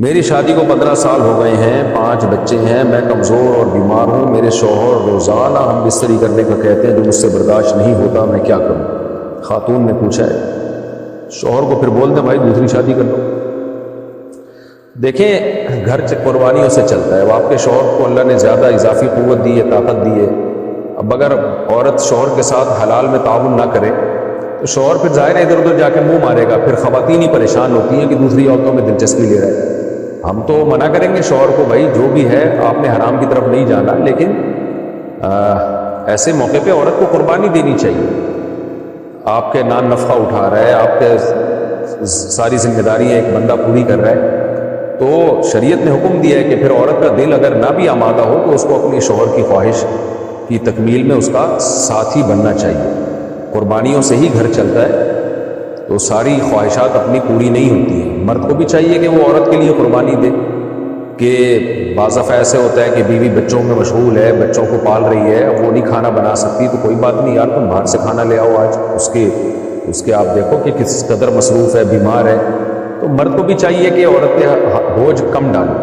میری شادی کو 15 سال ہو گئے ہیں، 5 بچے ہیں، میں کمزور اور بیمار ہوں، میرے شوہر روزانہ ہم بستری کرنے کا کہتے ہیں جو مجھ سے برداشت نہیں ہوتا، میں کیا کروں؟ خاتون نے پوچھا ہے۔ شوہر کو پھر بول دیں بھائی دوسری شادی کر لو۔ دیکھیں گھر قربانیوں سے چلتا ہے، اب آپ کے شوہر کو اللہ نے زیادہ اضافی قوت دی ہے، طاقت دی ہے، اب اگر عورت شوہر کے ساتھ حلال میں تعاون نہ کرے تو شوہر پھر ظاہر ہے ادھر ادھر جا کے منہ مارے گا، پھر خواتین ہی پریشان ہوتی ہیں کہ دوسری عورتوں میں دلچسپی لے رہا ہے۔ ہم تو منع کریں گے شوہر کو بھائی جو بھی ہے آپ نے حرام کی طرف نہیں جانا، لیکن ایسے موقع پہ عورت کو قربانی دینی چاہیے۔ آپ کے نان نفقہ اٹھا رہا ہے، آپ کے ساری ذمہ داریاں ایک بندہ پوری کر رہا ہے، تو شریعت نے حکم دیا ہے کہ پھر عورت کا دل اگر نہ بھی آمادہ ہو تو اس کو اپنے شوہر کی خواہش کی تکمیل میں اس کا ساتھی بننا چاہیے۔ قربانیوں سے ہی گھر چلتا ہے، تو ساری خواہشات اپنی پوری نہیں ہوتی ہیں۔ مرد کو بھی چاہیے کہ وہ عورت کے لیے قربانی دے، کہ بعض دفعہ ایسے ہوتا ہے کہ بیوی بچوں میں مشغول ہے، بچوں کو پال رہی ہے، اب وہ نہیں کھانا بنا سکتی، تو کوئی بات نہیں یار تم باہر سے کھانا لے آؤ، آج اس کے آپ دیکھو کہ کس قدر مصروف ہے، بیمار ہے، تو مرد کو بھی چاہیے کہ عورت پہ بوجھ کم ڈالے۔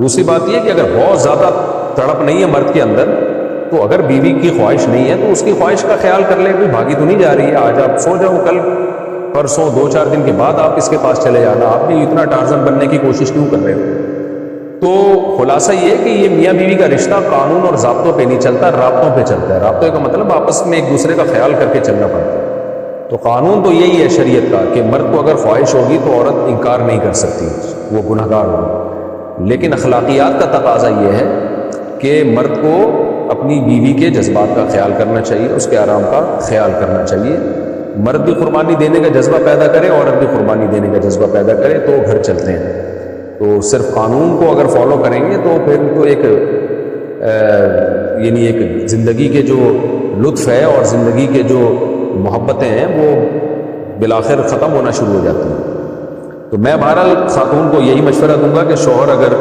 دوسری بات یہ کہ اگر بہت زیادہ تڑپ نہیں ہے مرد کے اندر، تو اگر بیوی کی خواہش نہیں ہے تو اس کی خواہش کا خیال کر لے، کوئی بھاگی تو نہیں جا رہی ہے، آج آپ سو جاؤ، کل پرسوں 2-4 دن کے بعد آپ اس کے پاس چلے جانا، آپ بھی اتنا ٹارزن بننے کی کوشش کیوں کر رہے ہو؟ تو خلاصہ یہ ہے کہ یہ میاں بیوی کا رشتہ قانون اور ضابطوں پہ نہیں چلتا، رابطوں پہ چلتا ہے۔ رابطوں کا مطلب آپس میں ایک دوسرے کا خیال کر کے چلنا پڑتا ہے۔ تو قانون تو یہی ہے شریعت کا کہ مرد کو اگر خواہش ہوگی تو عورت انکار نہیں کر سکتی، وہ گنہگار ہوگی، لیکن اخلاقیات کا تقاضا یہ ہے کہ مرد کو اپنی بیوی کے جذبات کا خیال کرنا چاہیے، اس کے آرام کا خیال کرنا چاہیے۔ مرد بھی قربانی دینے کا جذبہ پیدا کرے، عورت بھی قربانی دینے کا جذبہ پیدا کرے، تو گھر چلتے ہیں۔ تو صرف قانون کو اگر فالو کریں گے تو پھر تو ایک یعنی ایک زندگی کے جو لطف ہے اور زندگی کے جو محبتیں ہیں وہ بالآخر ختم ہونا شروع ہو جاتی ہیں۔ تو میں بہرحال خاتون کو یہی مشورہ دوں گا کہ شوہر اگر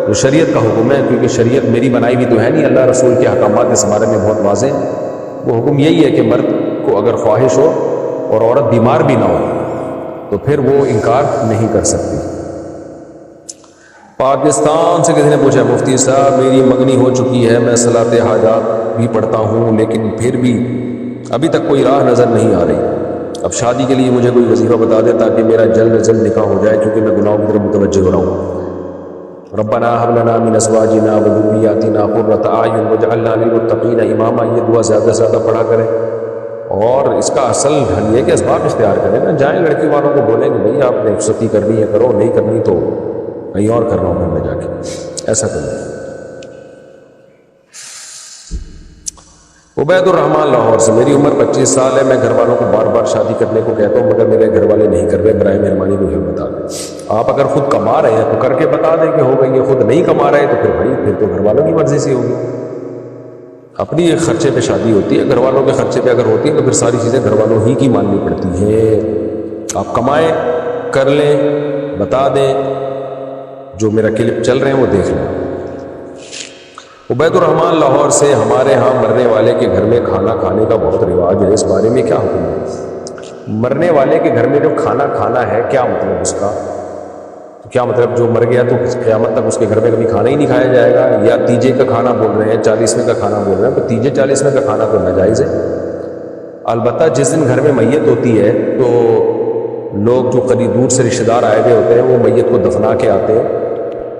جو شریعت کا حکم ہے، کیونکہ شریعت میری بنائی بھی تو ہے نہیں، اللہ رسول کے احکامات اس بارے میں بہت واضح ہیں، وہ حکم یہی ہے کہ مرد کو اگر خواہش ہو اور عورت بیمار بھی نہ ہو تو پھر وہ انکار نہیں کر سکتی۔ پاکستان سے کسی نے پوچھا مفتی صاحب میری منگنی ہو چکی ہے، میں صلاۃ حاجات بھی پڑھتا ہوں لیکن پھر بھی ابھی تک کوئی راہ نظر نہیں آ رہی، اب شادی کے لیے مجھے کوئی وظیفہ بتا دے تاکہ میرا جلد از جلد نکاح ہو جائے کیونکہ میں گناہوں کی طرف متوجہ ہو رہا ہوں۔ ربنا هب لنا من ازواجنا وذرياتنا قرة اعین واجعلنا للمتقین اماما، یہ دعا زیادہ سے زیادہ پڑھا کریں، اور اس کا اصل حل یہ کہ اسباب اختیار کریں نا، جائیں لڑکی والوں کو بولیں کہ بھئی آپ نے رخصتی کرنی ہے کرو، نہیں کرنی تو کہیں اور کر رہا ہوں میں جا کے، ایسا کریں۔ عبید الرحمان لاہور سے، میری عمر 25 سال ہے، میں گھر والوں کو بار بار شادی کرنے کو کہتا ہوں مگر میرے گھر والے نہیں کر رہے، برائے مہربانی مجھے بتا دیں۔ آپ اگر خود کما رہے ہیں تو کر کے بتا دیں کہ ہو گئی ہے، خود نہیں کما رہے تو پھر بھائی پھر تو گھر والوں کی مرضی سے ہوگی، اپنی ایک خرچے پہ شادی ہوتی ہے، گھر والوں کے خرچے پہ اگر ہوتی ہے تو پھر ساری چیزیں گھر والوں ہی کی ماننی پڑتی ہیں۔ آپ کمائیں، کر لیں، بتا دیں، جو میرا کلپ چل رہے ہیں وہ دیکھ لیں۔ عبید الرحمان لاہور سے، ہمارے ہاں مرنے والے کے گھر میں کھانا کھانے کا بہت رواج ہے، اس بارے میں کیا حکم ہے؟ مرنے والے کے گھر میں جو کھانا کھانا ہے کیا مطلب اس کا؟ تو کیا مطلب جو مر گیا تو قیامت تک اس کے گھر میں کبھی کھانا ہی نہیں کھایا جائے گا؟ یا تیجے کا کھانا بول رہے ہیں، 40ویں کا کھانا بول رہے ہیں، تو تیجے 40ویں کا کھانا تو ناجائز ہے۔ البتہ جس دن گھر میں میت ہوتی ہے تو لوگ جو قریب دور سے رشتہ دار آئے ہوئے ہوتے ہیں وہ میت کو دفنا کے آتے ہیں،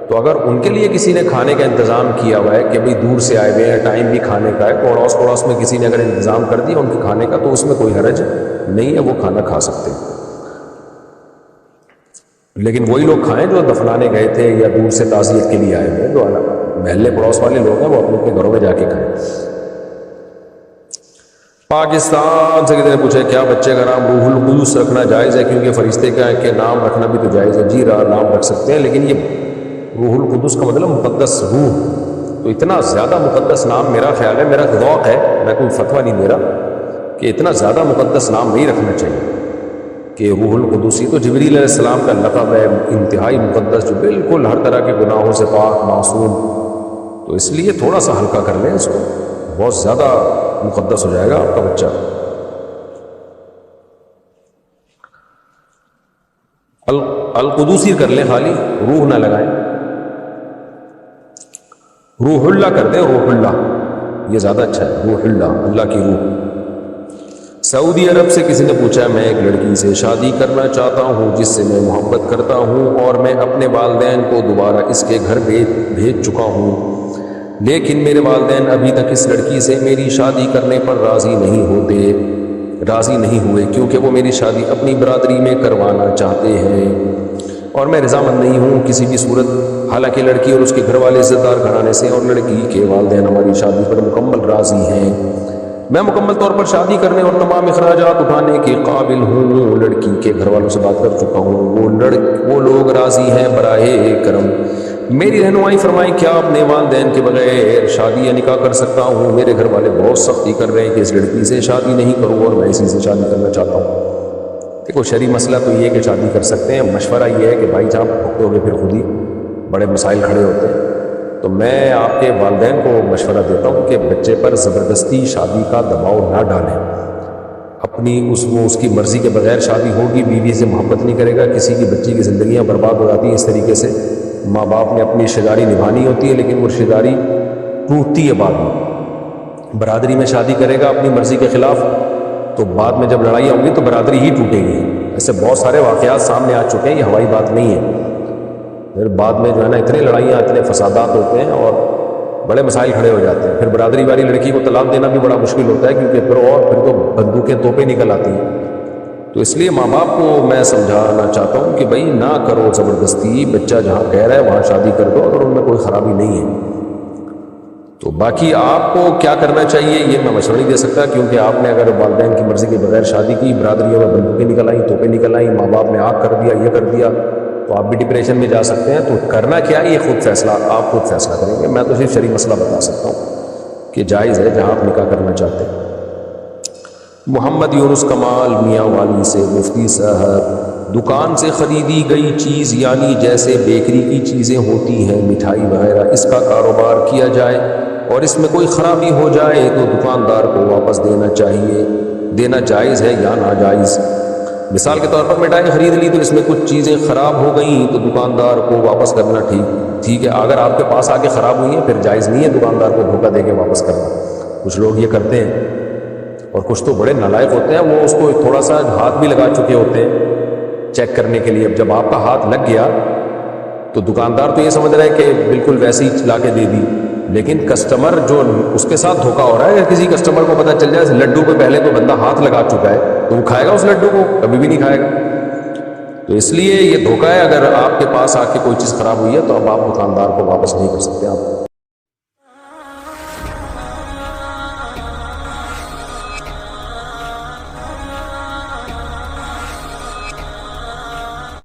تو اگر ان کے لیے کسی نے کھانے کا انتظام کیا ہوا ہے کہ بھئی دور سے آئے ہوئے ہیں، ٹائم بھی کھانے کا ہے، تو اڑوس پڑوس میں کسی نے اگر انتظام کر دیا ان کے کھانے کا تو اس میں کوئی حرج نہیں ہے، وہ کھانا کھا سکتے ہیں۔ لیکن وہی لوگ کھائیں جو دفنانے گئے تھے یا دور سے تعزیت کے لیے آئے ہوئے ہیں، جو محلے پڑوس والے لوگ ہیں وہ اپنے اپنے گھروں میں جا کے کھائیں۔ پاکستان سے کسی نے پوچھا کیا بچے کا نام روح القدس رکھنا جائز ہے؟ کیونکہ فرشتے کا کے نام رکھنا بھی تو جائز ہے۔ جی نام رکھ سکتے ہیں، لیکن یہ روح القدس کا مطلب مقدس روح، تو اتنا زیادہ مقدس نام میرا خیال ہے، میرا ذوق ہے، میں کوئی فتویٰ نہیں دے رہا کہ اتنا زیادہ مقدس نام نہیں رکھنا چاہیے کہ روح القدس، تو جبریل علیہ السلام کا لقب ہے، انتہائی مقدس، جو بالکل ہر طرح کے گناہوں سے پاک معصوم، تو اس لیے تھوڑا سا ہلکا کر لیں اس کو، بہت زیادہ مقدس ہو جائے گا آپ کا بچہ۔ القدوسی کر لیں، خالی روح نہ لگائیں، روح اللہ کر دیں، روح اللہ، یہ زیادہ اچھا ہے، روح اللہ، اللہ کی روح۔ سعودی عرب سے کسی نے پوچھا، میں ایک لڑکی سے شادی کرنا چاہتا ہوں جس سے میں محبت کرتا ہوں، اور میں اپنے والدین کو دوبارہ اس کے گھر بھیج چکا ہوں، لیکن میرے والدین ابھی تک اس لڑکی سے میری شادی کرنے پر راضی نہیں ہوئے، کیونکہ وہ میری شادی اپنی برادری میں کروانا چاہتے ہیں، اور میں رضامند نہیں ہوں کسی بھی صورت، حالانکہ لڑکی اور اس کے گھر والے عزت دار گھرانے سے، اور لڑکی کے والدین ہماری شادی پر مکمل راضی ہیں، میں مکمل طور پر شادی کرنے اور تمام اخراجات اٹھانے کے قابل ہوں، لڑکی کے گھر والوں سے بات کر چکا ہوں، وہ لوگ راضی ہیں، براہ کرم میری رہنمائی فرمائیں، کیا اپنے والدین کے بغیر شادی یا نکاح کر سکتا ہوں؟ میرے گھر والے بہت سختی کر رہے ہیں کہ اس لڑکی سے شادی نہیں کروں، اور میں اسی سے شادی کرنا چاہتا ہوں۔ دیکھو شرعی مسئلہ تو یہ ہے کہ شادی کر سکتے ہیں، مشورہ یہ ہے کہ بھائی جان بھگتو گے پھر خود ہی بڑے مسائل کھڑے ہوتے ہیں، تو میں آپ کے والدین کو مشورہ دیتا ہوں کہ بچے پر زبردستی شادی کا دباؤ نہ ڈالیں، اپنی اس کی مرضی کے بغیر شادی ہوگی، بیوی سے محبت نہیں کرے گا، کسی کی بچی کی زندگیاں برباد ہو جاتی ہیں اس طریقے سے۔ ماں باپ نے اپنی رشتہ داری نبھانی ہوتی ہے، لیکن وہ رشتہ داری ٹوٹتی ہے بعد میں۔ برادری میں شادی کرے گا اپنی مرضی کے خلاف، تو بعد میں جب لڑائیاں ہوں گی تو برادری ہی ٹوٹے گی۔ ایسے بہت سارے واقعات سامنے آ چکے ہیں، یہ ہوائی بات نہیں ہے۔ پھر بعد میں جو ہے نا اتنے لڑائیاں، اتنے فسادات ہوتے ہیں اور بڑے مسائل کھڑے ہو جاتے ہیں، پھر برادری والی لڑکی کو طلاق دینا بھی بڑا مشکل ہوتا ہے، کیونکہ پھر تو بندوقیں توپیں نکل آتی ہیں۔ تو اس لیے ماں باپ کو میں سمجھانا چاہتا ہوں کہ بھائی نہ کرو زبردستی، بچہ جہاں کہہ رہا ہے وہاں شادی کر دو اگر ان میں کوئی خرابی نہیں ہے۔ تو باقی آپ کو کیا کرنا چاہیے یہ میں مشورہ نہیں دے سکتا، کیونکہ آپ نے اگر والدین کی مرضی کے بغیر شادی کی، برادریوں میں بندوقیں نکل آئیں، توپیں نکل آئیں، ماں باپ نے آگ کر دیا، یہ کر دیا، تو آپ بھی ڈپریشن میں جا سکتے ہیں۔ تو کرنا کیا ہے یہ خود فیصلہ، آپ خود فیصلہ کریں گے، میں تو صرف شرعی مسئلہ بتا سکتا ہوں کہ جائز ہے جہاں آپ نکاح کرنا چاہتے ہیں۔ محمد یونس کمال میاں والی سے، مفتی صاحب، دکان سے خریدی گئی چیز یعنی جیسے بیکری کی چیزیں ہوتی ہیں، مٹھائی وغیرہ، اس کا کاروبار کیا جائے اور اس میں کوئی خرابی ہو جائے تو دکاندار کو واپس دینا جائز ہے یا ناجائز؟ مثال کے طور پر مٹھائی خرید لی تو اس میں کچھ چیزیں خراب ہو گئیں تو دکاندار کو واپس کرنا ٹھیک ہے، اگر آپ کے پاس آ کے خراب ہوئی ہیں پھر جائز نہیں ہے دکاندار کو دھوکہ دے کے واپس کرنا۔ کچھ لوگ یہ کرتے ہیں اور کچھ تو بڑے نالائق ہوتے ہیں، وہ اس کو تھوڑا سا ہاتھ بھی لگا چکے ہوتے ہیں چیک کرنے کے لیے۔ اب جب آپ کا ہاتھ لگ گیا تو دکاندار تو یہ سمجھ رہا ہے کہ بالکل ویسے ہی لا کے دے دی، لیکن کسٹمر جو اس کے ساتھ دھوکہ ہو رہا ہے، اگر کسی کسٹمر کو پتہ چل جائے لڈو پہ پہلے تو بندہ ہاتھ لگا چکا ہے تو وہ کھائے گا اس لڈو کو؟ کبھی بھی نہیں کھائے گا۔ تو اس لیے یہ دھوکہ ہے، اگر آپ کے پاس آ کے کوئی چیز خراب ہوئی ہے تو اب آپ دکاندار کو واپس نہیں کر سکتے آپ۔